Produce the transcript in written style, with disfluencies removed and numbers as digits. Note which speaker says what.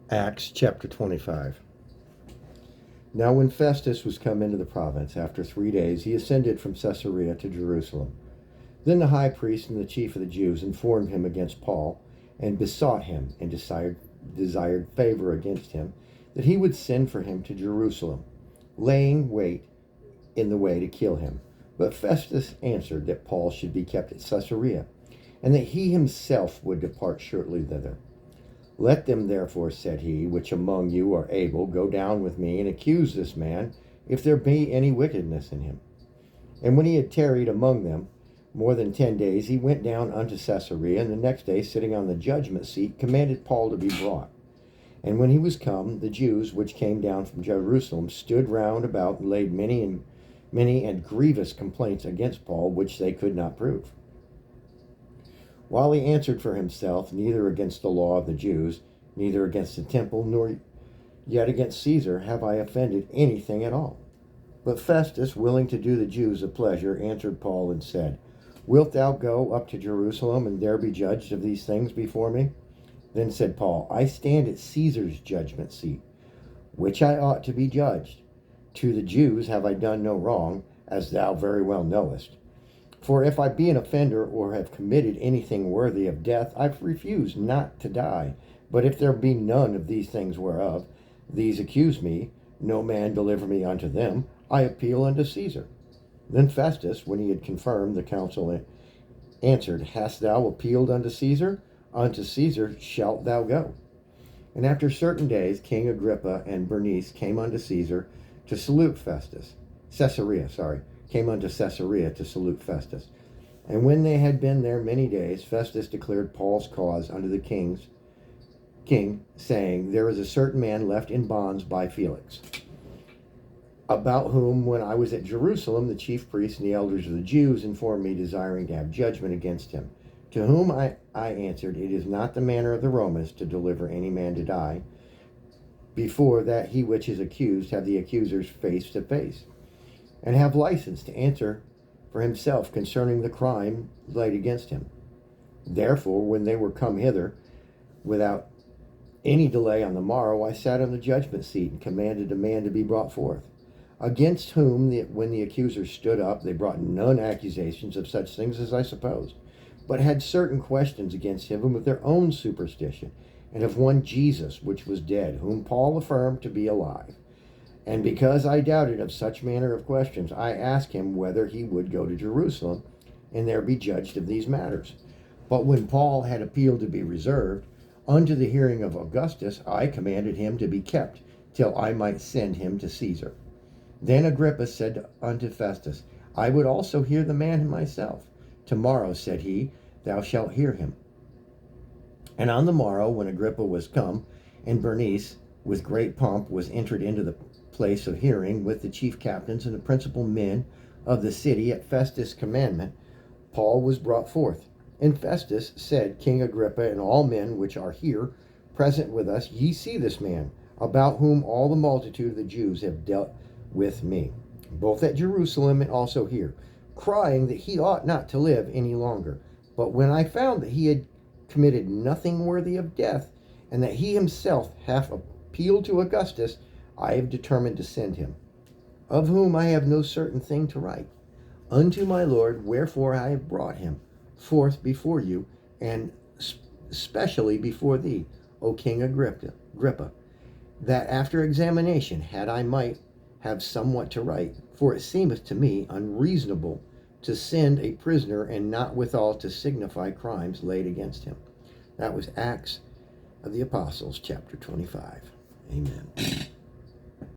Speaker 1: Acts chapter 25. Now when Festus was come into the province, after 3 days, he ascended from Caesarea to Jerusalem. Then the high priest and the chief of the Jews informed him against Paul, and besought him, and desired favor against him, that he would send for him to Jerusalem, laying wait in the way to kill him. But Festus answered that Paul should be kept at Caesarea, and that he himself would depart shortly thither. Let them therefore, said he, which among you are able, go down with me, and accuse this man, if there be any wickedness in him. And when he had tarried among them more than 10 days, he went down unto Caesarea, and the next day, sitting on the judgment seat, commanded Paul to be brought. And when he was come, the Jews which came down from Jerusalem stood round about, and laid many and grievous complaints against Paul, which they could not prove. While he answered for himself, neither against the law of the Jews, neither against the temple, nor yet against Caesar have I offended anything at all. But Festus, willing to do the Jews a pleasure, answered Paul and said, Wilt thou go up to Jerusalem, and there be judged of these things before me? Then said Paul, I stand at Caesar's judgment seat, which I ought to be judged. To the Jews have I done no wrong, as thou very well knowest. For if I be an offender, or have committed anything worthy of death, I've refused not to die. But if there be none of these things whereof these accuse me, no man deliver me unto them, I appeal unto Caesar. Then Festus, when he had confirmed the council, answered, Hast thou appealed unto Caesar? Unto Caesar shalt thou go. And after certain days, King Agrippa and Bernice came unto Caesar to salute Festus. Came unto Caesarea to salute Festus. And when they had been there many days, Festus declared Paul's cause unto the king, saying, There is a certain man left in bonds by Felix, about whom, when I was at Jerusalem, the chief priests and the elders of the Jews informed me, desiring to have judgment against him. To whom I answered, It is not the manner of the Romans to deliver any man to die, before that he which is accused have the accusers face to face, and have license to answer for himself concerning the crime laid against him. Therefore, when they were come hither, without any delay on the morrow, I sat on the judgment seat, and commanded a man to be brought forth, against whom, when the accusers stood up, they brought none accusations of such things as I supposed, but had certain questions against him of their own superstition, and of one Jesus, which was dead, whom Paul affirmed to be alive. And because I doubted of such manner of questions, I asked him whether he would go to Jerusalem, and there be judged of these matters. But when Paul had appealed to be reserved unto the hearing of Augustus, I commanded him to be kept, till I might send him to Caesar. Then Agrippa said unto Festus, I would also hear the man myself. Tomorrow, said he, thou shalt hear him. And on the morrow, when Agrippa was come, and Bernice, with great pomp, was entered into the place of hearing with the chief captains and the principal men of the city at Festus' commandment, Paul was brought forth. And Festus said, King Agrippa, and all men which are here present with us, ye see this man, about whom all the multitude of the Jews have dealt with me, both at Jerusalem and also here, crying that he ought not to live any longer. But when I found that he had committed nothing worthy of death, and that he himself hath appealed to Augustus, I have determined to send him, of whom I have no certain thing to write, unto my Lord, wherefore I have brought him forth before you, and specially before thee, O King Agrippa, that after examination I might have somewhat to write, for it seemeth to me unreasonable to send a prisoner, and not withal to signify crimes laid against him. That was Acts of the Apostles, chapter 25. Amen.